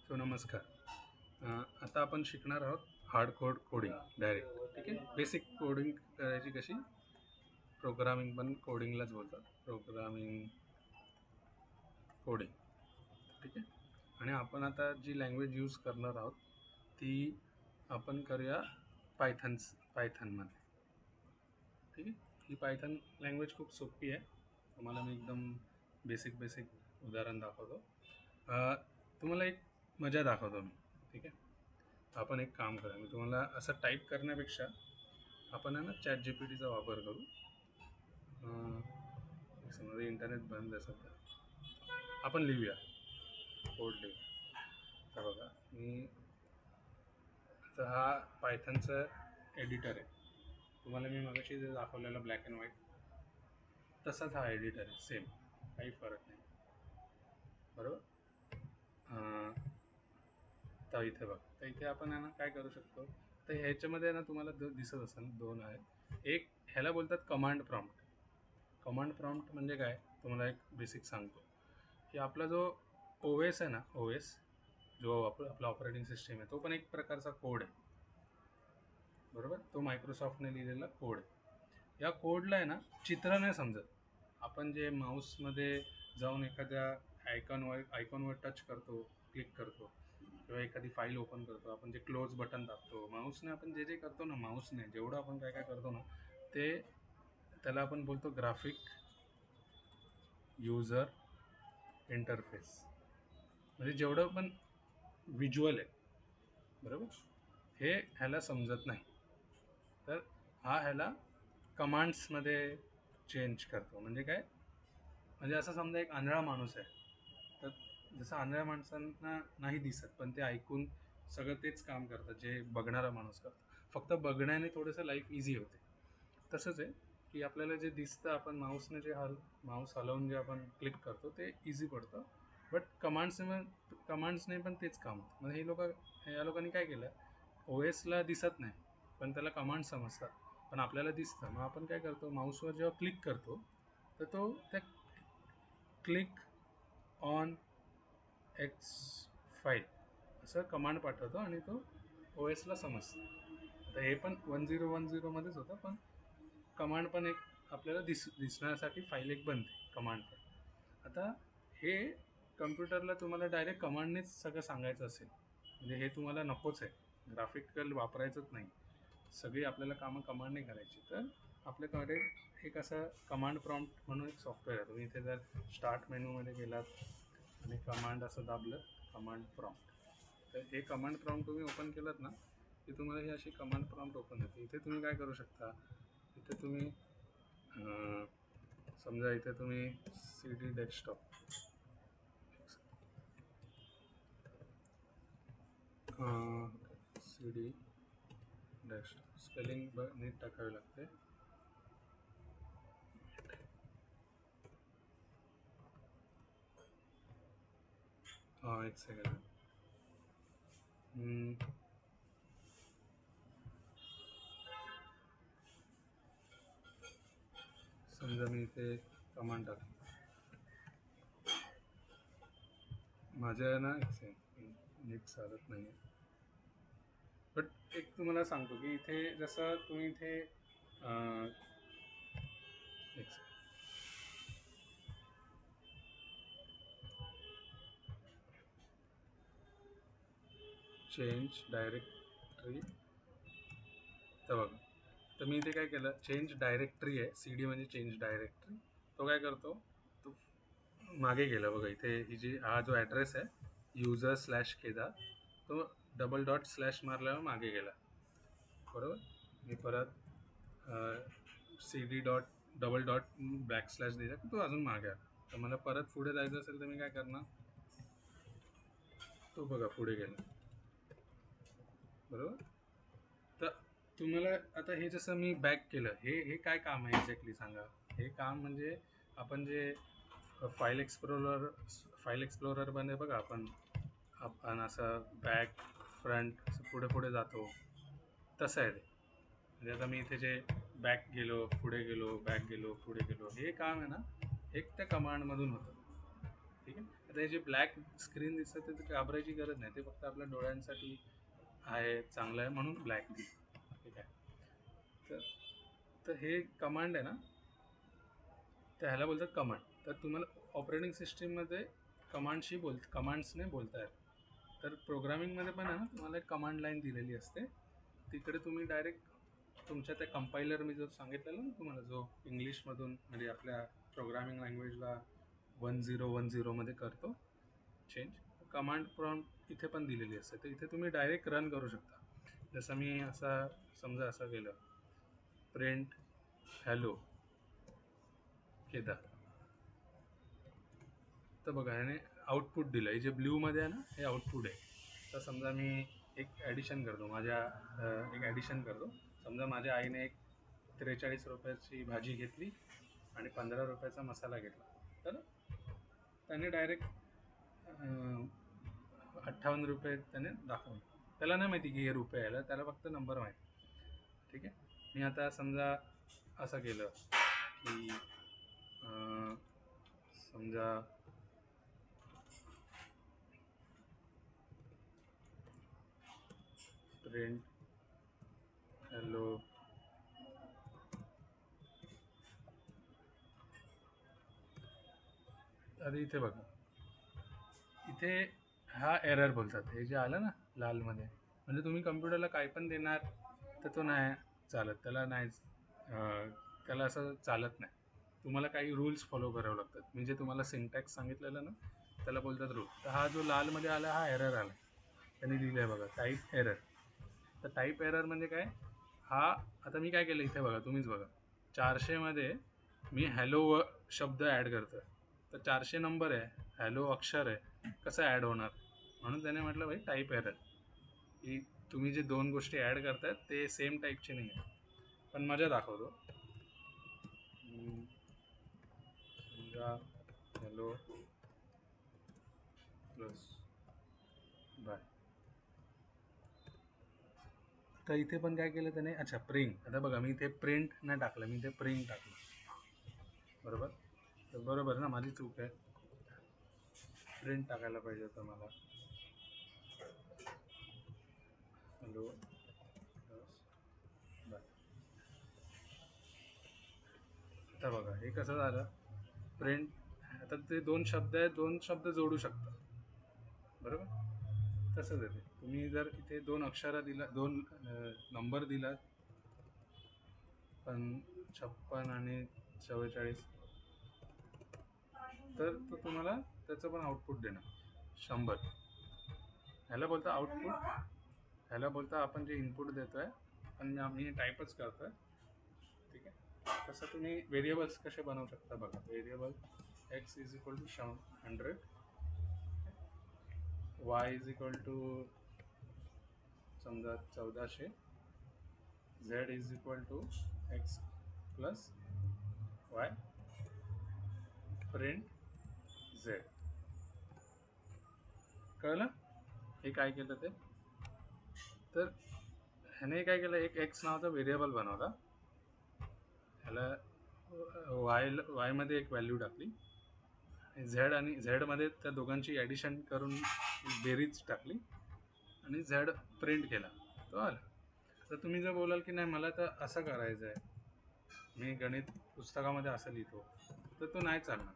So नमस्कार. आता आपण शिकणार आहोत हार्ड कोड कोडिंग डायरेक्ट. ठीक आहे. बेसिक कोडिंग करायची कशी, प्रोग्रामिंग पण कोडिंगलाच बोलतात, प्रोग्रामिंग कोडिंग. ठीक आहे. आणि आपण आता जी लँग्वेज यूज करणार आहोत ती आपण करूया पायथनमध्ये. ठीक आहे. ही पायथन लँग्वेज खूप सोपी आहे. तुम्हाला मी एकदम बेसिक उदाहरण दाखवतो. तुम्हाला एक मजा दाखवतो मी. ठीक आहे. आपण एक काम करा, मी तुम्हाला असं टाईप करण्यापेक्षा आपण आहे ना ChatGPTचा वापर करू. समजा इंटरनेट बंद आहे सध्या, आपण लिहूया कोड लिहू. तर बघा, मी आता हा पायथनचा एडिटर आहे. तुम्हाला मी मगाशी जे दाखवलेलं ब्लॅक अँड व्हाईट तसाच हा एडिटर आहे, सेम, काही फरक नाही. बरोबर. तर इथे बघ, तर इथे आपण आहे ना काय करू शकतो. तर ह्याच्यामध्ये ना तुम्हाला दिसत असेल दोन आहेत. एक ह्याला बोलतात कमांड प्रॉम्प्ट. कमांड प्रॉम्प्ट म्हणजे काय, तुम्हाला एक बेसिक सांगतो की आपला जो OS आहे ना, OS जो आपला ऑपरेटिंग सिस्टीम आहे, तो पण एक प्रकारचा कोड आहे. बरोबर. तो मायक्रोसॉफ्टने लिहिलेला कोड आहे. या कोडला आहे ना चित्र नाही समजत. आपण जे माऊसमध्ये जाऊन एखाद्या आयकॉनवर टच करतो, क्लिक करतो, किंवा एखादी फाईल ओपन करतो, आपण जे क्लोज बटन दाबतो माऊसने, आपण जे जे करतो ना माऊसने, जेवढं आपण काय काय करतो ना, ते त्याला आपण बोलतो ग्राफिक युजर इंटरफेस. म्हणजे जेवढं पण व्हिज्युअल आहे, बरोबर, हे ह्याला समजत नाही. तर हा ह्याला कमांड्समध्ये चेंज करतो. म्हणजे काय, म्हणजे असं समजा एक आंधळा माणूस आहे, तर जसं आंधळ्या माणसांना नाही दिसत पण ते ऐकून सगळं तेच काम करतात जे बघणारा माणूस करतो. फक्त बघण्याने थोडंसं लाईफ इझी होते. तसंच आहे की आपल्याला जे दिसतं, आपण माऊसने जे माऊस हलवून जे आपण क्लिक करतो ते इझी पडतं. बट कमांड्सने पण तेच काम होतं. म्हणजे या लोकांनी काय केलं, OSला दिसत नाही पण त्याला कमांड समजतात, पण आपल्याला दिसतं. मग आपण काय करतो, माऊसवर जेव्हा क्लिक करतो तर तो त्या क्लिक ऑन एक्स फाईल असं कमांड पाठवतो आणि तो OSला समजतो. तर हे पण 1010मध्येच होतं, पण कमांड पण एक आपल्याला दिसण्यासाठी फाईल एक बनते कमांड पण. आता हे कम्प्युटरला तुम्हाला डायरेक्ट कमांडनेच सगळं सांगायचं असेल, म्हणजे हे तुम्हाला नकोच आहे, ग्राफिकल वापरायचंच नाही, सगळी आपल्याला कामं कमांडने करायची, तर आपल्याकडे एक असं कमांड प्रॉम्प्ट म्हणून एक सॉफ्टवेअर आहे. तुम्ही इथे जर स्टार्ट मेनूमध्ये गेलात आणि कमांड असं दाबलं, कमांड प्रॉम्प्ट, तर हे कमांड प्रॉम्प्ट तुम्ही ओपन केलात ना की तुम्हाला ही अशी कमांड प्रॉम्प्ट ओपन होते. इथे तुम्ही काय करू शकता, इथे तुम्ही समजा इथे तुम्ही CD desktop, CD desktop, spelling neat टाकावी लागते. एक सेकंड. समजा मी इथे कमांड टाकली, माझ्या ना एक सेकंड नीट चालत नाही आहे. बट एक तुम्हाला सांगतो की इथे जसं तुम्ही इथे एक चेंज डायरेक्टरी, तर बघा, तर मी इथे काय केलं, चेंज डायरेक्टरी आहे, CD म्हणजे चेंज डायरेक्टरी. तो काय करतो, तो मागे गेला. बघा इथे ही जी हा जो ॲड्रेस आहे user/केदार, तो $./ मारल्यावर मागे गेला. बरोबर. मी परत CD $./ दिला की तो अजून मागे आला. तर मला परत पुढे जायचं असेल तर मी काय करणार, तो बघा पुढे गेला. बरोबर. तर तुम्हाला आता हे जसं मी बॅक केलं, हे काय काम आहे एक्झॅक्टली सांगा. हे काम म्हणजे आपण जे फाईल एक्सप्लोररमध्ये बघा, आपण असं बॅक फ्रंट असं पुढे पुढे जातो, तसं आहे ते. म्हणजे आता मी इथे जे बॅक गेलो, पुढे गेलो, बॅक गेलो, पुढे गेलो, हे काम आहे ना एक त्या कमांडमधून होतं. ठीक आहे. आता हे जे ब्लॅक स्क्रीन दिसतं ते घाबरायची गरज नाही, ते फक्त आपल्या डोळ्यांसाठी आहे, चांगलं आहे म्हणून ब्लॅक दिसतं. ठीक आहे. तर तर हे कमांड आहे ना, तर ह्याला बोलतात कमांड. तर तुम्हाला ऑपरेटिंग सिस्टीममध्ये कमांड्सने बोलता येतं. तर प्रोग्रामिंगमध्ये पण आहे ना, तुम्हाला एक कमांड लाईन दिलेली असते. तिकडे तुम्ही डायरेक्ट तुमच्या त्या कंपायलर मी जो सांगितलेला ना तुम्हाला, जो इंग्लिशमधून म्हणजे आपल्या प्रोग्रामिंग लँग्वेजला 1010मध्ये करतो चेंज, कमांड प्रॉम्प्ट इथे पण दिलेली असते. तर इथे तुम्ही डायरेक्ट रन करू शकता. जसं मी समजा असं केलं, प्रिंट हॅलो केदा, तर बघा ह्याने आउटपुट दिलं. हे जे ब्ल्यूमध्ये आहे ना, हे आउटपुट आहे. तर समजा मी एक ॲडिशन करतो समजा माझ्या आईने एक 43 रुपयाची भाजी घेतली आणि 15 रुपयाचा मसाला घेतला. तर त्याने डायरेक्ट 58 रुपये त्याने दाखवले. त्याला नाही माहिती की हे रुपये आलं, त्याला फक्त नंबर माहिती. ठीक आहे. मी आता समजा असं केलं की समजा प्रिंट हॅलो आता इथे बघा, इथे हा एरर बोलतात. हे जे आलं ना लालमध्ये, म्हणजे तुम्ही कम्प्युटरला काही पण देणार तर तो नाही चालत, त्याला असं चालत नाही. तुम्हाला काही रूल्स फॉलो करावे लागतात. मी जे तुम्हाला सिंटॅक्स सांगितलेलं ना, त्याला बोलतात रूल. तर हा जो लालमध्ये आला हा एरर आला, त्यांनी लिहिलं आहे बघा, टाईप एरर. तर टाईप एरर म्हणजे काय, हा आता मी काय केलं इथे बघा, तुम्हीच बघा, 400मध्ये मी हॅलो शब्द ॲड करतो आहे. तर 400 नंबर आहे, हॅलो अक्षर आहे, कसं ॲड होणार? म्हणून त्याने म्हटलं भाई टाईप एरर, की तुम्ही जे दोन गोष्टी ॲड करतायत ते सेम टाईपचे नाही आहे. पण मजा दाखवतो. समजा हॅलो प्लस बाय. तर इथे पण काय केलं त्याने, अच्छा प्रिंट. आता बघा मी इथे प्रिंट नाही टाकलं, मी इथे प्रिंट टाकलं. बरोबर. तर बरोबर ना, माझी चूक आहे. प्रिंट टाकायला पाहिजे होतं मला. Hello plus by. आता बघा हे कसं झालं, प्रिंट. आता ते दोन शब्द आहेत, दोन शब्द जोडू शकता. बरोबर. तसंच आहे ते. तुम्ही जर इथे दोन अक्षरं दिला, दोन नंबर दिला, 56 आणि 44, तर तो तुम्हाला त्याचं पण आउटपुट देणार 100. ह्याला बोलता आउटपुट, ह्याला बोलता आपण जे इनपुट देतोय पण आम्ही टाईपच करतोय. ठीक आहे. तसं तुम्ही व्हेरिएबल्स कसे बनवू शकता बघा. Variable x is equal to 100, y is equal to समजा 1400, z is equal to x plus y, print z. कळलं हे काय केलं ते? तर ह्याने काय केलं, एक एक्स नावाचा व्हेरिएबल बनवला, ह्याला वायमध्ये एक व्हॅल्यू टाकली, झेड आणि झेडमध्ये त्या दोघांची ॲडिशन करून बेरीज टाकली आणि झेड प्रिंट केला, तो आला. तर तुम्ही जर बोलाल की नाही मला तर असं करायचं आहे, मी गणित पुस्तकामध्ये असं लिहितो, तर तो नाही चालणार.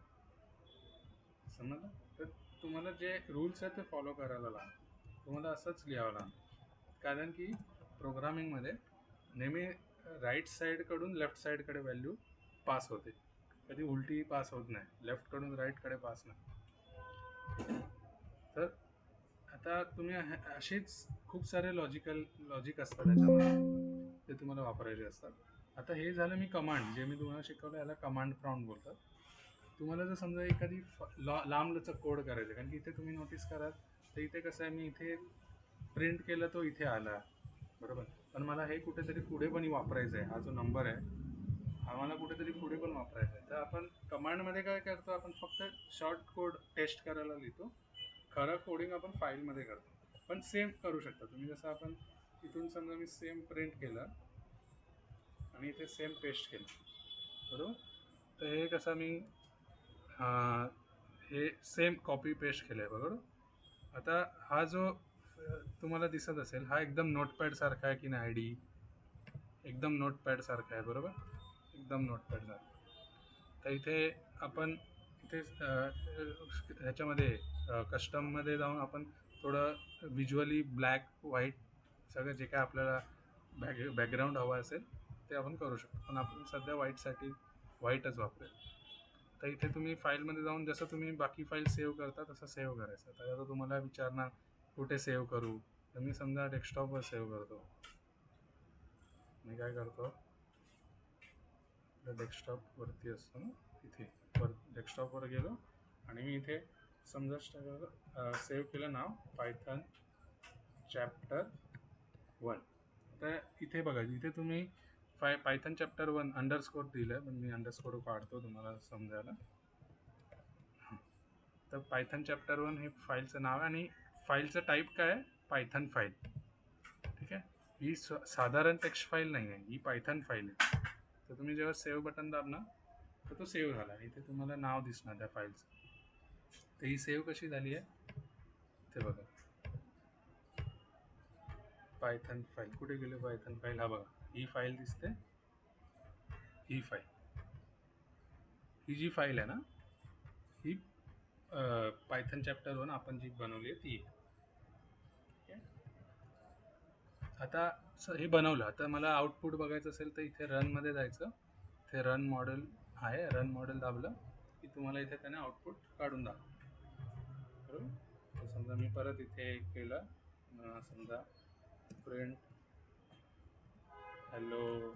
समजलं. तर तुम्हाला जे रूल्स आहेत ते फॉलो करायला लागणार, तुम्हाला असंच लिहावं लागणार. कारण की प्रोग्रामिंगमध्ये नेहमी राईट साईडकडून लेफ्ट साईडकडे व्हॅल्यू पास होते, कधी उलटी पास होत नाही, लेफ्टकडून राईटकडे पास नाही. तर आता तुम्ही असेच खूप सारे लॉजिक असतात त्याच्यामध्ये, ते तुम्हाला वापरायचे असतात. आता हे झालं मी कमांड, जे मी तुम्हाला शिकवलं याला कमांड प्रॉम्प्ट बोलतात. तुम्हाला जर समजा एखादी लांबलचक कोड करायचं, कारण की इथे तुम्ही नोटीस कराल तर इथे कसं आहे, मी इथे प्रिंट केलं तो इथे आला, बरोबर. पण मला हे कुठेतरी पुढे पण वापरायचं आहे, हा जो नंबर आहे हा मला कुठेतरी पुढे पण वापरायचा आहे. तर आपण कमांडमध्ये काय करतो, आपण फक्त शॉर्ट कोड टेस्ट करायला लिहितो, खरं कोडिंग आपण फाईलमध्ये करतो. पण सेम करू शकता तुम्ही. जसं आपण इथून समजा मी सेम प्रिंट केलं आणि इथे सेम पेस्ट केलं, बरोबर. तर हे कसं मी हे सेम कॉपी पेस्ट केलं आहे बरोबर. आता हा जो तुम्हाला दिसत असेल हा एकदम नोटपॅड सारखा आहे की नाही आय डी, एकदम नोटपॅड सारखा आहे बरोबर, एकदम नोटपॅड सारखा. तर इथे आपण इथे ह्याच्यामध्ये कस्टममध्ये जाऊन आपण थोडं विज्युअली ब्लॅक व्हाईट सगळं जे काय आपल्याला बॅकग्राऊंड हवं असेल ते आपण करू शकतो, पण आपण सध्या व्हाईटसाठी व्हाईटच वापरेल. तर इथे तुम्ही फाईलमध्ये जाऊन जसं तुम्ही बाकी फाईल सेव्ह करता तसं सेव्ह करायचं. तर आता तुम्हाला विचारणार कुठे सेव्ह करू, तर मी समजा डेस्कटॉपवर सेव्ह करतो. मी काय करतो, डेस्कटॉपवरती असतो ना इथे, डेस्कटॉपवर गेलो आणि मी इथे समजा सेव्ह केलं नाव पायथन चॅप्टर 1. तर इथे बघा इथे तुम्ही पायथन चॅप्टर 1 अंडरस्कोर दिलं आहे, पण मी अंडरस्कोर काढतो तुम्हाला समजायला. तर पायथन चॅप्टर 1 हे फाईलचं नाव आहे आणि फाईलचं टाईप काय आहे, पायथन फाईल. ठीक आहे, ही साधारण टेक्स्ट फाईल नाही आहे, ही पायथन फाईल आहे. तर तुम्ही जेव्हा सेव्ह बटन दाबणार तर तो सेव्ह झाला. इथे तुम्हाला नाव दिसणार त्या फाईलचं. तर ही सेव्ह कशी झाली आहे ते बघा, पायथन फाईल कुठे गेले, पायथन फाईल हा बघा, ही फाईल दिसते, ही फाईल, ही जी फाईल आहे ना ही पायथन चॅप्टर 1 आपण जी बनवली आहे ती. आता हे बनवलं, आता मला आउटपुट बघायचं असेल तर इथे रनमध्ये जायचं, इथे रन मॉडेल आहे, रन मॉडेल दाबलं की तुम्हाला इथे त्याने आउटपुट काढून दाखवलं बरोबर. तर समजा मी परत इथे केलं, समजा प्रिंट हॅलो,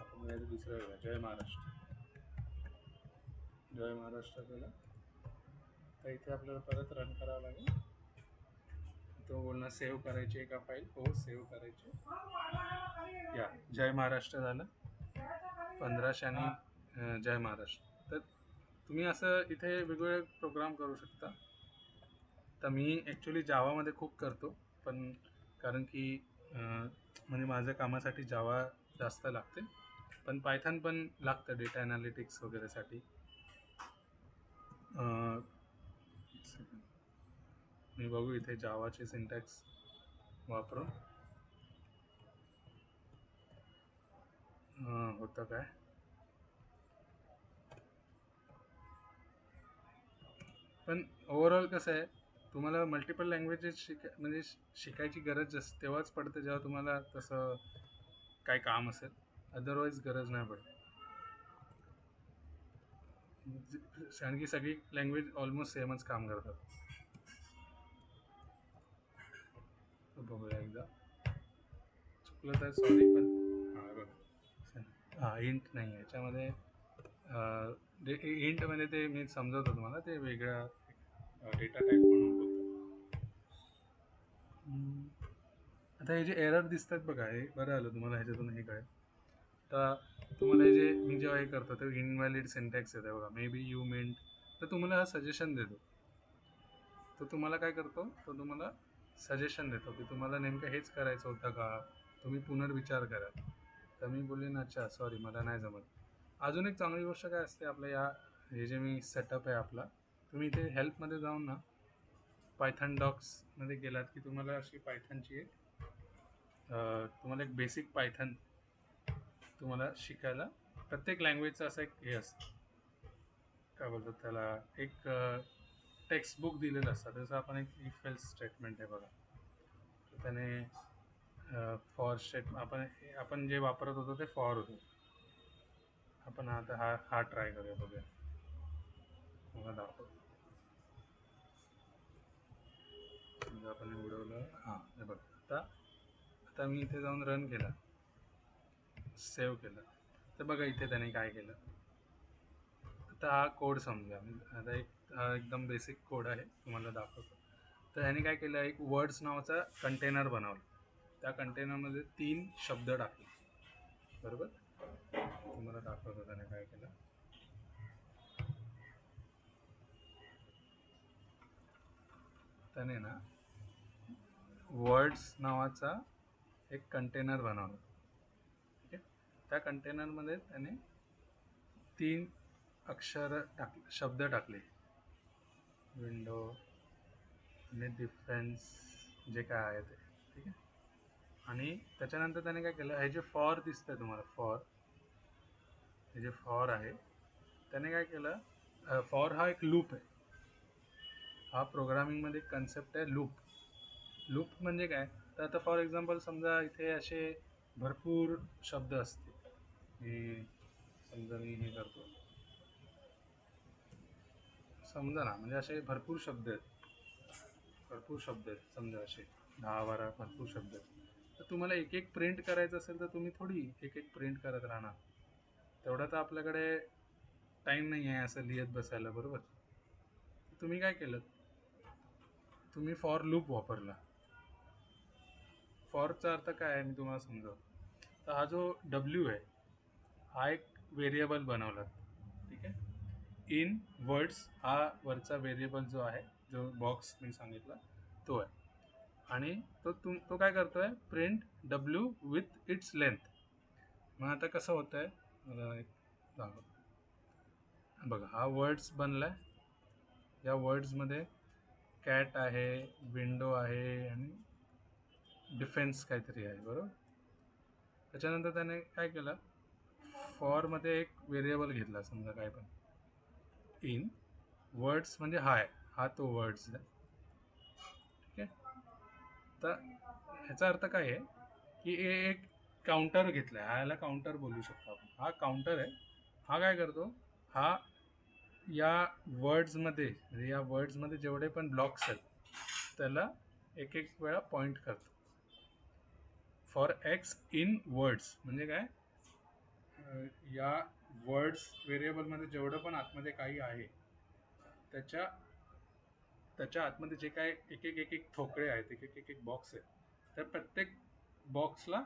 आपण दुसरं जय महाराष्ट्र, जय महाराष्ट्र केलं. तर इथे आपल्याला परत रन करावं लागेल. तो बोलणं सेव्ह करायची का फाईल, हो सेव्ह करायची. या जय महाराष्ट्र झालं 1500 आणि जय महाराष्ट्र. तर तुम्ही असं इथे वेगवेगळे प्रोग्राम करू शकता. तर मी ॲक्च्युली जावामध्ये खूप करतो, पण कारण की म्हणजे माझ्या कामासाठी जावा जास्त लागते, पण पायथन पण लागतं डेटा ॲनालिटिक्स वगैरेसाठी. मी बघू इथे जावाचे सिंटॅक्स वापरून होतं काय. पण ओव्हरऑल कसं आहे, तुम्हाला मल्टिपल लँग्वेजेस म्हणजे शिकायची गरज तेव्हाच पडते जेव्हा तुम्हाला तसं काय काम असेल, अदरवाईज गरज नाही पडत. कारण की सगळी लँग्वेज ऑलमोस्ट सेमच काम करतात. बघूया एकदा, चुकलं तर सॉरी, पण हां बघा हां इंट नाही आहे याच्यामध्ये, इंटमध्ये ते मी समजवतो तुम्हाला, ते वेगळा डेटा टाईप म्हणून बोलतो. आता हे जे एरर दिसतात बघा, हे बरं आलं तुम्हाला ह्याच्यातून हे कळेल. तर तुम्हाला हे जे मी जेव्हा हे करतो ते इनव्हॅलिड सिंटॅक्स येतं बघा, मे बी यू मेंट, तर तुम्हाला हा सजेशन देतो. तो तुम्हाला काय करतो, तो तुम्हाला सजेशन देतो की तुम्हाला नेमकं हेच करायचं होतं का, तुम्ही पुनर्विचार करा. तर मी बोलेन अच्छा सॉरी मला नाही जमत. अजून एक चांगली गोष्ट काय असते आपल्या या हे जे मी सेटअप आहे आपला, तुम्ही इथे हेल्पमध्ये जाऊन ना पायथन डॉक्समध्ये गेलात की तुम्हाला अशी पायथनची एक तुम्हाला एक बेसिक पायथन तुम्हाला शिकायला, प्रत्येक लँग्वेजचं असं एक हे असतं, काय बोलतात त्याला, एक टेक्स्ट बुक दिलेलं असतं. जसं आपण एक इफ एल्स स्टेटमेंट आहे बघा, त्याने फॉर आपण जे वापरत होतो ते फॉर होतो. आपण आता हा ट्राय करूया, बघूया मला दाखवतो. समजा आपण उडवलं, हां हे बघ, आता मी इथे जाऊन रन केला, सेव्ह केलं, तर बघा इथे त्याने काय केलं. आता हा कोड समजा, आता हा एकदम बेसिक कोड आहे, तुम्हाला दाखवतो. तर ह्याने काय केलं, एक वर्ड्स नावाचा कंटेनर बनवला, त्या कंटेनरमध्ये 3 शब्द टाकले बरोबर. तुम्हाला दाखवतो त्याने काय केलं. त्याने ना वर्ड्स नावाचा एक कंटेनर बनवला. ठीक आहे, त्या कंटेनरमध्ये त्याने 3 अक्षर शब्द टाकले. विंडो आणि डिफेन्स जे काय आहे ते, ठीक आहे. आणि त्याच्यानंतर त्याने काय केलं, हे जे फॉर दिसतंय तुम्हाला, हे जे फॉर आहे त्याने काय केलं, फॉर हा एक लूप आहे. हा प्रोग्रामिंगमध्ये कन्सेप्ट आहे लूप. लूप म्हणजे काय, तर आता फॉर एक्झाम्पल समजा इथे असे भरपूर शब्द असतील, समजा मी हे करतो, समजा ना, म्हणजे असे भरपूर शब्द आहेत समजा, असे 10-12 भरपूर शब्द आहेत. तर तुम्हाला एक एक प्रिंट करायचं असेल तर तुम्ही थोडी एक एक प्रिंट करत राहणार, तेवढा तर आपल्याकडे टाईम नाही आहे असं लिहित बसायला, बरोबर. तुम्ही काय केलं, तुम्ही फॉर लूप वापरला. फॉरचा अर्थ काय आहे मी तुम्हाला समजावतो. तर हा जो डब्ल्यू आहे हा एक व्हेरिएबल बनवला, ठीक आहे. इन वर्ड्स हा वरचा व्हेरिएबल जो आहे, जो बॉक्स मी सांगितला तो आहे. आणि तो काय करतोय, print W with its length. मग आता कसं होत आहे, मला एक दाखव बघा. हा वर्ड्स बनलाय, या वर्ड्समध्ये कॅट आहे, विंडो आहे आणि डिफेन्स काहीतरी आहे, बरोबर. त्याच्यानंतर त्याने काय केलं, फॉरमध्ये एक व्हेरिएबल घेतला समजा काय पण, इन वर्ड्स म्हणजे हा तो वर्ड्स आहे, ठीक आहे. तर ह्याचा अर्थ काय आहे की एक काउंटर घेतला आहे, ह्याला काउंटर बोलू शकतो आपण. हा काउंटर आहे. हा काय करतो, हा या वर्ड्समध्ये, म्हणजे या वर्ड्समध्ये जेवढे पण ब्लॉक्स आहेत त्याला एक एक वेळा पॉइंट करतो. फॉर एक्स इन वर्ड्स म्हणजे काय, या वर्ड्स व्हेरिएबलमध्ये जेवढं पण आतमध्ये काही आहे त्याच्या आतमध्ये जे काय एक एक ठोकळे आहेत, एक एक बॉक्स आहेत, त्या प्रत्येक बॉक्सला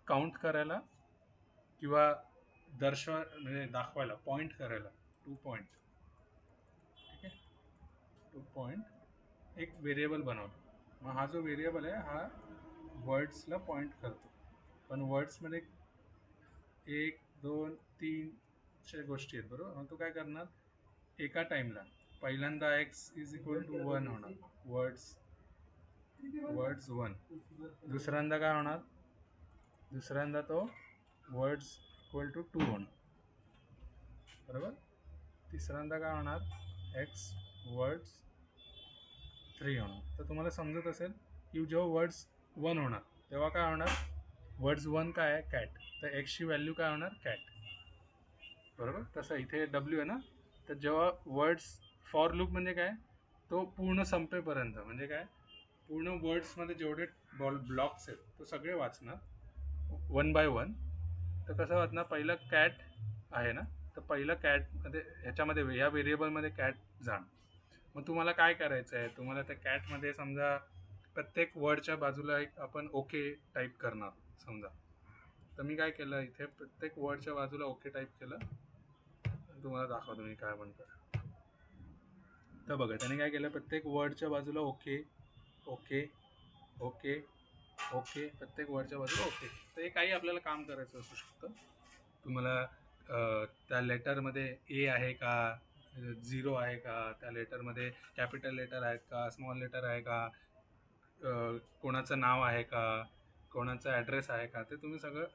काउंट करायला किंवा म्हणजे दाखवायला, पॉइंट करायला 2 पॉइंट, ठीक आहे. 2 पॉइंट एक व्हेरिएबल बनवतो. मग हा जो व्हेरिएबल आहे हा वर्ड्सला पॉइंट करतो. पण वर्ड्समध्ये 1 2 3 अशा गोष्टी आहेत, बरोबर. मग तो काय करणार, एका टाइमला पहिल्यांदा एक्स इज इक्वल टू 1 होणार, वर्ड्स 1. दुसऱ्यांदा काय होणार, दुसऱ्यांदा तो वर्ड्स इक्वल टू 2 होणार, बरोबर. तिसऱ्यांदा काय होणार, एक्स वर्ड्स 3 होणार. तर तुम्हाला समजत असेल की जेव्हा वर्ड्स 1 होणार तेव्हा काय होणार, वर्ड्स 1 काय आहे, कॅट, तर एक्सची व्हॅल्यू काय होणार, कॅट, बरोबर. तसं इथे डब्ल्यू आहे ना, तर जेव्हा वर्ड्स, फॉर लूप म्हणजे काय, तो पूर्ण संपेपर्यंत, म्हणजे काय, पूर्ण वर्ड्समध्ये जेवढे ब्लॉक्स आहेत तो सगळे वाचणार 1 बाय 1. तर कसं वाचणार, पहिलं कॅट आहे ना, तर पहिलं कॅटमध्ये, ह्याच्यामध्ये या व्हेरिएबलमध्ये कॅट जाणार. मग तुम्हाला काय करायचं आहे, तुम्हाला त्या कॅटमध्ये समजा प्रत्येक वर्डच्या बाजूला एक आपण ओके टाईप करणार समजा. तर मी काय केलं, इथे प्रत्येक वर्डच्या बाजूला ओके टाईप केलं. तुम्हाला दाखवतो मी काय म्हणतो. तर बघा त्याने काय केलं, प्रत्येक वर्डच्या बाजूला ओके ओके ओके ओके, प्रत्येक वर्डच्या बाजूला ओके. तर हे काही आपल्याला काम करायचं असू शकतं. तुम्हाला त्या लेटरमध्ये ए आहे का, 0 आहे का, त्या लेटरमध्ये कॅपिटल लेटर आहेत का, स्मॉल लेटर आहे का, कोणाचं नाव आहे का, कोणाचा ॲड्रेस आहे का, ते तुम्ही सगळं,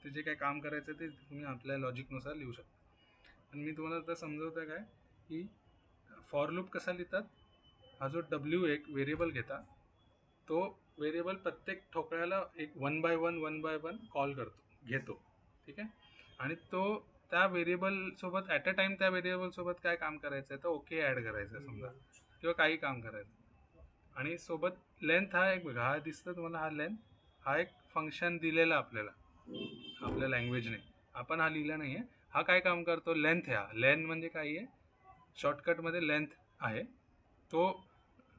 ते जे काही काम करायचं ते तुम्ही आपल्या लॉजिकनुसार लिहू शकता. आणि मी तुम्हाला आता समजवतो आहे काय की फॉर लूप कसा लिहितात, हा जो डब्ल्यू एक व्हेरिएबल तो व्हेरिएबल प्रत्येक ठोकळ्याला एक 1 बाय 1 कॉल घेतो, ठीक आहे. आणि तो त्या व्हेरिएबल सोबत ॲट अ टाइम त्या व्हेरिएबल सोबत काय काम करायचं आहे, तर ओके ॲड करायचं आहे समजा, किंवा काही काम करायचं. आणि सोबत लेंथ हा एक, बघा हा दिसतं तुम्हाला, हा लेंथ हा एक फंक्शन दिलेला आपल्याला आपल्या लँग्वेजने, आपण हा लिहिला नाही आहे. हा काय काम करतो, लेंथ आहे. हा लेंथ म्हणजे काय आहे, शॉर्टकटमध्ये लेंथ आहे, तो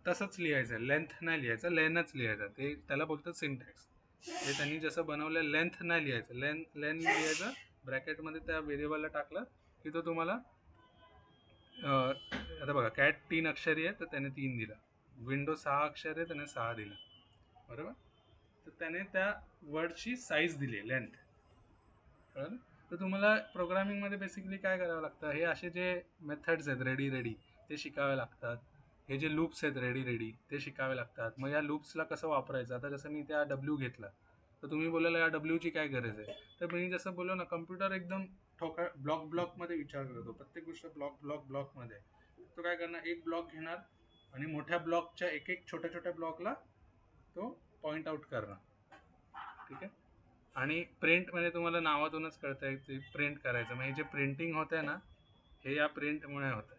तसंच लिहायचं, लेंथ नाही लिहायचं, लेनच लिहायचं. ते त्याला बोलतात सिंटॅक्स. ते त्यांनी जसं बनवलं, लेंथ नाही लिहायचं, लेन लिहायचं, ब्रॅकेटमध्ये त्या व्हेरिएबलला टाकलं की तो तुम्हाला, आता बघा कॅट 3 अक्षरी आहे तर त्याने 3 दिला, विंडो 6 अक्षर आहे त्याने 6 दिला, बरोबर. तर त्याने त्या वर्डची साईज दिली, लेंथ, कळलं. तर तुम्हाला प्रोग्रामिंगमध्ये बेसिकली काय करावं लागतं, हे असे जे मेथड्स आहेत रेडी ते शिकावे लागतात. हे जे लूप्स आहेत रेडी ते शिकावे लागतात. मग या लूप्सला कसं वापरायचं, आता जसं मी त्या डब्ल्यू घेतला तर तुम्ही बोलायला या डब्ल्यूची काय गरज आहे, तर मी जसं बोललो ना कम्प्युटर एकदम ब्लॉकमध्ये विचार करतो, प्रत्येक गोष्ट ब्लॉकमध्ये. तो काय करणार, एक ब्लॉक घेणार आणि मोठ्या ब्लॉकच्या एक एक छोट्या छोट्या ब्लॉकला तो पॉइंट आउट करणार. ठीक आहे. आणि प्रिंट म्हणजे तुम्हाला नावातूनच कळतंय ते प्रिंट करायचं, म्हणजे जे प्रिंटिंग होत आहे ना हे या प्रिंटमुळे होतं.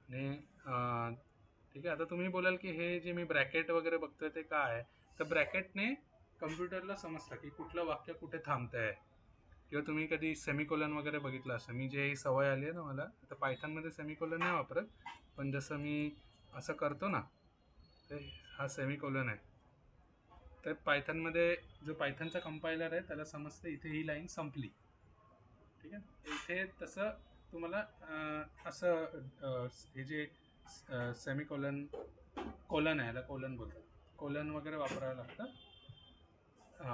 आणि ठीक आहे, आता तुम्ही बोलाल की हे जे मी ब्रॅकेट वगैरे बघतोय ते काय आहे, तर ब्रॅकेटने कम्प्युटरला समजतं की कुठलं वाक्य कुठे थांबतं आहे. किंवा तुम्ही कधी सेमिकोलन वगैरे बघितलं असं, मी जे सवय आली आहे ना मला, आता पायथनमध्ये सेमिकोलन नाही वापरत, पण जसं मी असं करतो ना तर हा सेमिकोलन आहे. तर पायथनमध्ये जो पायथनचा कंपायलर आहे त्याला समजतं इथे ही लाईन संपली. ठीक आहे. इथे तसं तुम्हाला असं हे जे सेमिकोलन कोलन आहे, याला कोलन बोलतात, कोलन वगैरे वापरावं लागतं,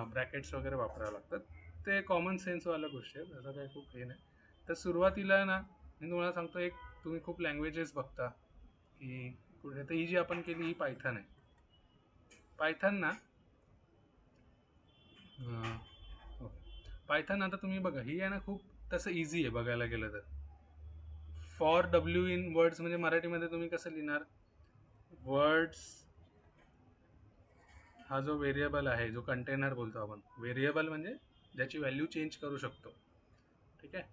ब्रॅकेट्स वगैरे वापरावं लागतात. ते कॉमन सेन्सवाल्या गोष्टी आहेत, असं काही खूप हे नाही. तर सुरुवातीला ना मी तुम्हाला सांगतो, एक तुम्ही खूप लँग्वेजेस बघता की कुठे, तर ही जी आपण केली ही पायथन आहे. पायथन ना पायथन आता तुम्ही बघा ही आहे ना खूप तसं इझी आहे बघायला गेलं तर. फॉर डब्ल्यू इन वर्ड्स म्हणजे मराठीमध्ये तुम्ही कसं लिहिणार, वर्ड्स हा जो व्हेरिएबल आहे, जो कंटेनर बोलतो आपण, व्हेरिएबल म्हणजे ज्याची व्हॅल्यू चेंज करू शकतो. ठीक आहे,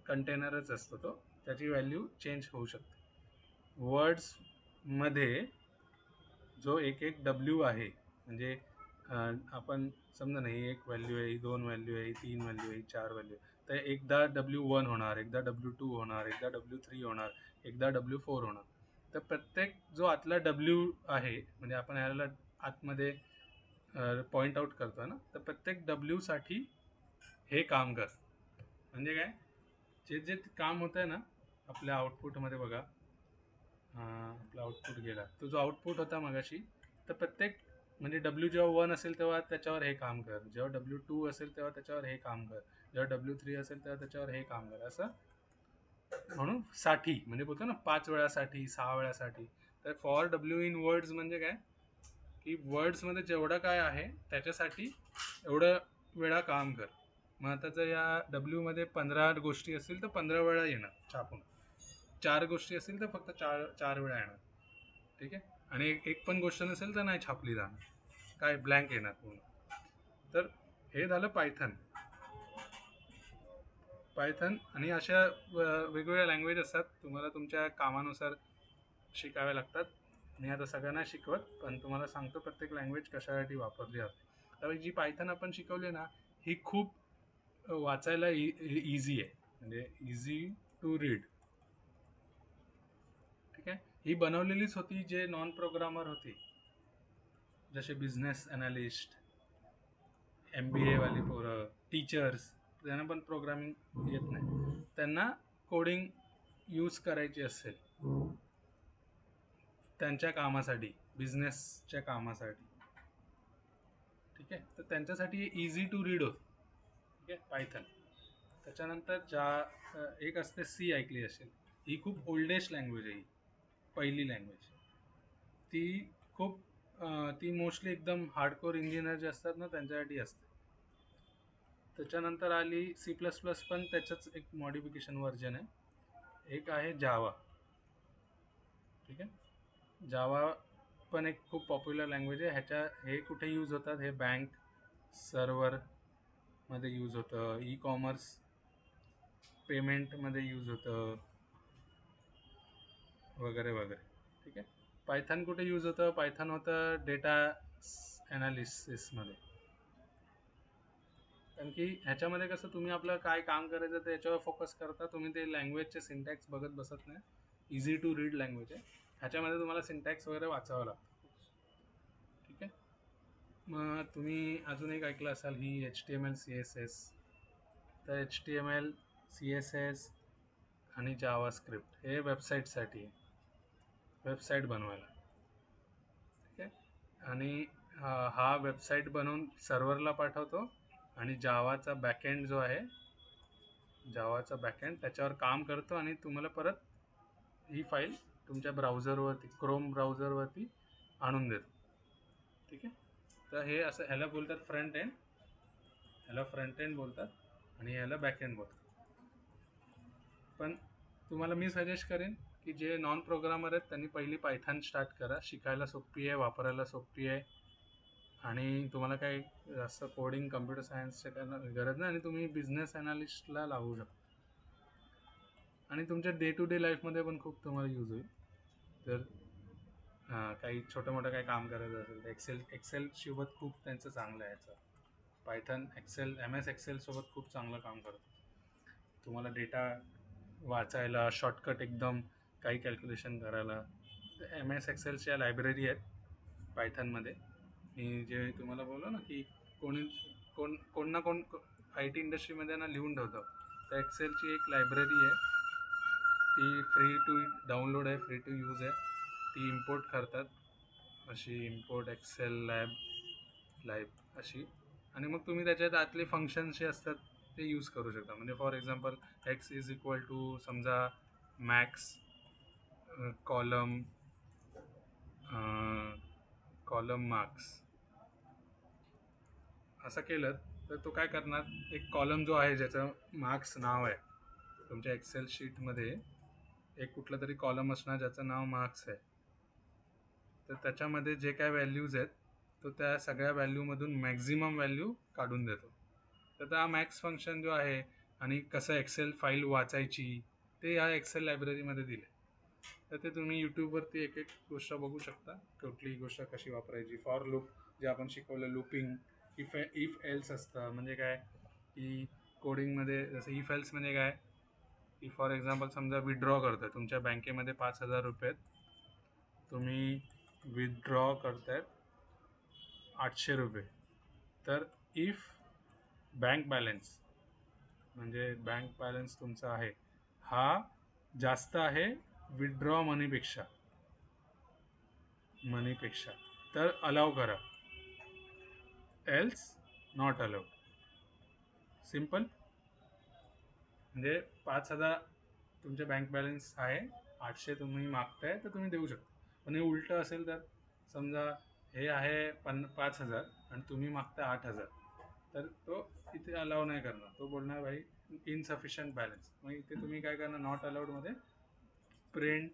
कंटेनरच असतो तो, त्याची व्हॅल्यू चेंज होऊ शकते. वर्ड्समध्ये जो एक एक डब्ल्यू आहे, म्हणजे आपण समजा नाही एक व्हॅल्यू आहे, दोन व्हॅल्यू आहे, तीन व्हॅल्यू आहे, चार व्हॅल्यू आहे, तर एकदा W1 होणार, एकदा W2 होणार, एकदा W3 होणार, एकदा W4 होणार. तर प्रत्येक जो आतला डब्ल्यू आहे, म्हणजे आपण याला आतमध्ये पॉइंट आउट करतो ना, तर प्रत्येक डब्ल्यूसाठी हे काम कर. म्हणजे काय, जे जे काम होतं आहे ना आपल्या आउटपुटमध्ये बघा, आपला आउटपुट गेला, तो जो आउटपुट होता मगाशी, तर प्रत्येक म्हणजे डब्ल्यू जेव्हा 1 असेल तेव्हा त्याच्यावर हे काम कर, जेव्हा W2 असेल तेव्हा त्याच्यावर हे काम कर, जेव्हा W3 असेल तेव्हा त्याच्यावर हे काम कर, असं म्हणून साठी म्हणजे बोलतो ना 5 वेळासाठी, 6 वेळासाठी. तर फॉर डब्ल्यू इन वर्ड्स म्हणजे काय की वर्ड्समध्ये जेवढं काय आहे त्याच्यासाठी एवढं वेळा काम कर. मग आता जर या डब्ल्यूमध्ये 15 गोष्टी असतील तर 15 वेळा येणार छापून, 4 गोष्टी असतील तर फक्त चार वेळा येणार. ठीक आहे. आणि एक पण गोष्ट नसेल तर नाही छापली जाणार, काय ब्लँक येणार पूर्ण. तर हे झालं पायथन. आणि अशा वेगवेगळ्या लँग्वेज असतात, तुम्हाला तुमच्या कामानुसार शिकाव्या लागतात. मी आता सगळ्यांना शिकवत, पण तुम्हाला सांगतो प्रत्येक लँग्वेज कशासाठी वापरली जाते. तर जी पायथन आपण शिकवली ना ही खूप वाचायला इझी आहे, म्हणजे इझी टू रीड. ठीक आहे. ही बनवलेलीच होती जे नॉन प्रोग्रामर होती, जसे बिझनेस अनालिस्ट, MBA वाली पोरं, टीचर्स, त्यांना पण प्रोग्रामिंग येत नाही, त्यांना कोडिंग यूज करायची असेल त्यांच्या कामासाठी, बिझनेसच्या कामासाठी. ठीक आहे. तर त्यांच्यासाठी इझी टू रीड होतं. ठीक आहे पायथन. त्याच्यानंतर एक असते सी, ऐकली असेल, ही खूप ओल्डेस्ट लँग्वेज आहे, ही पहिली लँग्वेज. ती खूप ती मोस्टली एकदम हार्डकोर इंजिनियर जे असतात ना त्यांच्यासाठी असते. त्याच्यानंतर आली C++, पण त्याचंच एक मॉडिफिकेशन व्हर्जन आहे. एक आहे जावा. ठीक आहे. जावा पण एक खूप पॉप्युलर लँग्वेज आहे. हे कुठे यूज होतात, हे बँक सर्व्हरमध्ये यूज होतं, ई कॉमर्स पेमेंटमध्ये यूज होतं, वगैरे वगैरे. ठीक आहे. पायथन कुठे यूज होतं, पायथन होतं डेटा ॲनालिसिसमध्ये. कारण की ह्याच्यामध्ये कसं तुम्ही आपलं काय काम करायचं ते याच्यावर फोकस करता, तुम्ही ते लँग्वेजचे सिंटॅक्स बघत बसत नाही. इझी टू रीड लँग्वेज आहे, ह्याच्यामध्ये तुम्हाला सिंटॅक्स वगैरे वाचावं लागतं. ठीक आहे. मग तुम्ही अजून एक ऐकलं असाल ही HTML CSS. तर HTML CSS आणि जावा स्क्रिप्ट हे वेबसाईटसाठी, वेबसाईट बनवायला. ठीक आहे. आणि हा वेबसाईट बनवून सर्व्हरला पाठवतो, आणि जावाचा बॅकएंड जो आहे, जावाचा बॅकएंड त्याच्यावर काम करतो आणि तुम्हाला परत ही फाईल तुमच्या ब्राउझरवरती, क्रोम ब्राउझरवरती आणून देतो. ठीक आहे. तर हे असं ह्याला बोलतात फ्रंट एंड, ह्याला फ्रंट एंड बोलतात आणि ह्याला बॅक एंड बोलतात. पण तुम्हाला मी सजेस्ट करेन की जे नॉन प्रोग्रामर आहेत त्यांनी पहिली पायथन स्टार्ट करा. शिकायला सोपी आहे, वापरायला सोपी आहे आणि तुम्हाला काही जास्त कोडिंग, कम्प्युटर सायन्सचे गरज नाही आणि तुम्ही बिझनेस ॲनालिस्टला लागू शकता आणि तुमच्या डे टू डे लाईफमध्ये पण खूप तुम्हाला यूज होईल. जर काही छोटं मोठं काही काम करायचं असेल तर एक्सेल सोबत खूप त्यांचं चांगलं आहे याचं. पायथन, एक्सेल, MS एक्सेल सोबत खूप चांगलं काम करतं. तुम्हाला डेटा वाचायला, शॉर्टकट एकदम काही कॅल्क्युलेशन करायला. तर MS एक्सेलच्या लायब्ररी आहेत पायथनमध्ये. मी जे तुम्हाला बोललो ना की कोणी कोण ना कोण IT इंडस्ट्रीमध्ये ना लिहून ठेवतं. तर एक्सेलची एक लायब्ररी आहे, ती फ्री टू डाउनलोड आहे, फ्री टू यूज आहे. ती इम्पोर्ट करतात, अशी इम्पोर्ट एक्सेल लाईव्ह अशी, आणि मग तुम्ही त्याच्यात आतले फंक्शन्स जे असतात ते यूज करू शकता. म्हणजे for example x is equal to समजा मॅक्स कॉलम मार्क्स असं केलं तर तो काय करणार, एक कॉलम जो आहे ज्याचं मार्क्स नाव आहे, तुमच्या एक्सेल शीटमध्ये एक कुठलं तरी कॉलम असणार ज्याचं नाव मार्क्स आहे. तर त्याच्यामध्ये जे काय व्हॅल्यूज आहेत तो त्या सगळ्या व्हॅल्यूमधून मॅक्झिमम व्हॅल्यू काढून देतो. तर हा मॅक्स फंक्शन जो आहे आणि कसं एक्सेल फाईल वाचायची ते या एक्सेल लायब्ररीमध्ये दिले. तर ते तुम्ही यूट्यूबवरती एक एक गोष्ट बघू शकता, कुठली गोष्ट कशी वापरायची. फॉर लूप जे आपण शिकवलं, लूपिंग, इफ एल्स असतं. म्हणजे काय की कोडिंगमध्ये जसं इफ एल्स म्हणजे काय की फॉर एक्झाम्पल समजा विथड्रॉ करताय तुमच्या बँकेमध्ये 5,000 रुपये, तुम्ही विथड्रॉ करतायत 800 रुपये. तर इफ बँक बॅलन्स म्हणजे बँक बॅलन्स तुमचा आहे हा जास्त आहे विथड्रॉ मनीपेक्षा, तर अलाव करा, एल्स नॉट अलाउड. सिम्पल. म्हणजे 5,000 तुमचे बँक बॅलन्स आहे, 800 तुम्ही मागताय तर तुम्ही देऊ शकता. पण हे उलटं असेल तर समजा हे आहे 5,000 आणि तुम्ही मागता 8,000, तर तो इथे अलाव नाही करणार. तो बोलणार भाई इनसफिशियंट बॅलन्स. मग इथे तुम्ही काय करणार, नॉट अलाउडमध्ये प्रिंट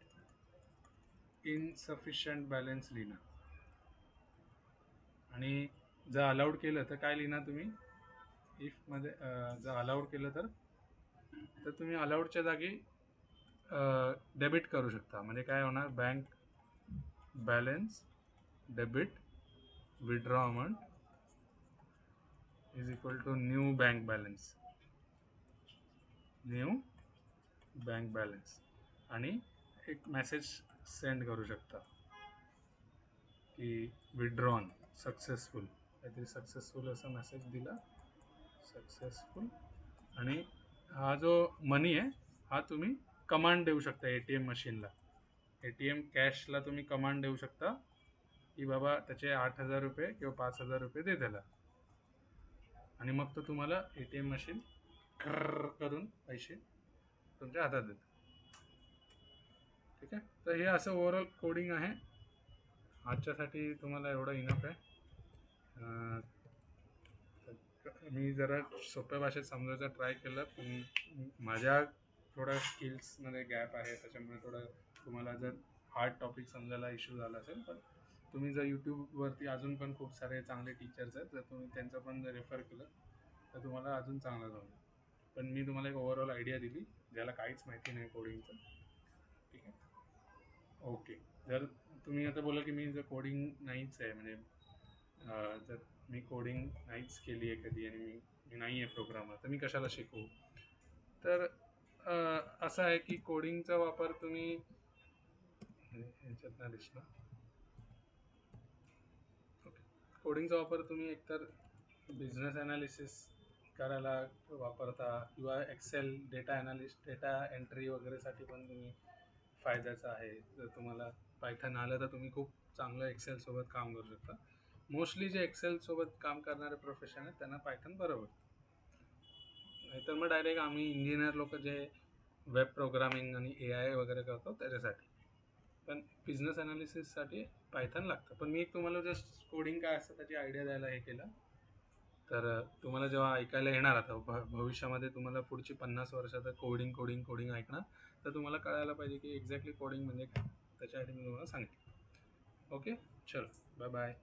इनसफिशियंट बॅलन्स लिहिणार. आणि जर अलाउड केलं तर काय लिहिणार तुम्ही, इफमध्ये जर अलाउड केलं तर तुम्ही अलाउडच्या जागी डेबिट करू शकता. म्हणजे काय होणार, bank balance debit withdraw amount is equal to new bank balance, आणि एक मेसेज सेंड करू शकता की विथड्रॉन सक्सेसफुल, काहीतरी सक्सेसफुल असा मेसेज दिला, सक्सेसफुल. आणि हा जो मनी आहे हा तुम्ही कमांड देऊ शकता ATM मशीनला, ATM कॅशला तुम्ही कमांड देऊ शकता की बाबा त्याचे 8,000 रुपये किंवा 5,000 रुपये दे त्याला, आणि मग तो तुम्हाला ATM मशीन करून पैसे तुमच्या हातात देतो. ठीक आहे. तर हे असं ओव्हरऑल कोडिंग आहे. आजच्यासाठी तुम्हाला एवढं इनफ आहे. मी जरा सोप्या भाषेत समजायचा ट्राय केलं, पण माझ्या थोड्या स्किल्समध्ये गॅप आहे, त्याच्यामुळे थोडं तुम्हाला जर हार्ड टॉपिक समजायला इश्यू झाला असेल, पण तुम्ही जर यूट्यूबवरती अजून पण खूप सारे चांगले टीचर्स आहेत, जर तुम्ही त्यांचं पण जर रेफर केलं तर तुम्हाला अजून चांगलं जाईल. पण मी तुम्हाला एक ओव्हरऑल आयडिया दिली ज्याला काहीच माहिती नाही कोडिंगचं. ठीक आहे. ओके. जर तुम्ही आता बोला की मी जर कोडिंग नाहीच आहे, म्हणजे जर मी कोडिंग नाहीच केली आहे कधी आणि मी नाही आहे प्रोग्रामर, तर मी कशाला शिकू. तर असं आहे की कोडिंगचा वापर तुम्ही ह्याच्यात नाही दिसणार. ओके. कोडिंगचा वापर तुम्ही एकतर बिझनेस ॲनालिसिस करायला वापरता किंवा एक्सेल डेटा एंट्री वगैरेसाठी पण तुम्ही फायद्याचं आहे. जर तुम्हाला पायथन आलं तर तुम्ही खूप चांगलं एक्सेलसोबत काम करू शकता. मोस्टली जे एक्सेलसोबत काम करणारे प्रोफेशन आहेत त्यांना पायथन बरोबर, नाहीतर मग डायरेक्ट आम्ही इंजिनियर लोक जे वेब प्रोग्रामिंग आणि AI वगैरे करतो त्याच्यासाठी. पण बिझनेस ॲनालिसिससाठी पायथन लागतं. पण मी तुम्हाला जस्ट कोडिंग काय असतं त्याची आयडिया द्यायला हे केलं. तर तुम्हाला जेव्हा ऐकायला येणार आता भविष्यामध्ये तुम्हाला पुढची 50 वर्षात कोडिंग कोडिंग कोडिंग ऐकणार, तर तुम्हाला कळायला पाहिजे की एक्झॅक्टली कोडिंग म्हणजे काय. त्याच्यासाठी मी तुम्हाला सांगितलं. ओके, चलो बाय बाय.